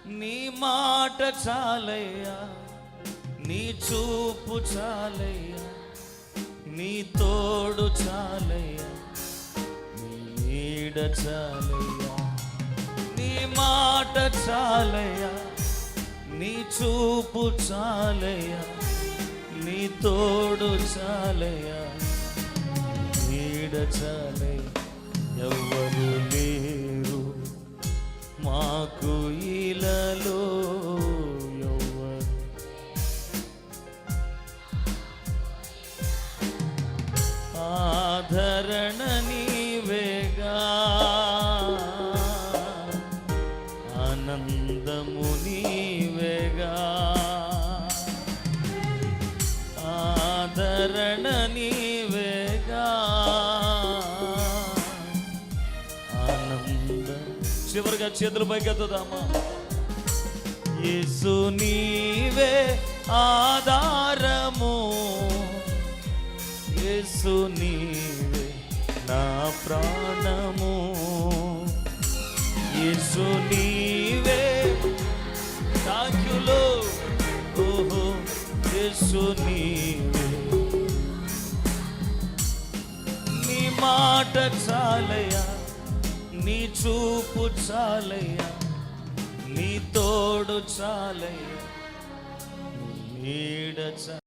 నీ మాట చాలయ్యా, నీ చూపు చాలయ్యా, నీ తోడు చాలయ్యా, నీ నీడ చాలయ్యా. నీ మాట చాలయ్యా, నీ చూపు చాలయ్యా, నీ తోడు చాలయ్యా, నీడ చాలయ్యా. ఎవ్వరు లేరు మాకు ఇలలో, ఎవ్వరు ఆదరణ నీవేగా, ఆనందము నీవేగా, ఆదరణ నీవేగా, ఆనందం. చివరిగా చేతులు పైకెత్తుదామా. యేసు నీవే ఆధారము, యేసు నీవే నా ప్రాణము, యేసు నీవే తాక్యులో, ఓహో యేసు నీవే. నీ మాట చాలయ్యా, నీ చూపు చాలయ్యా, నీ తోడు చాలయ్యా, నీడ చాలయ్యా.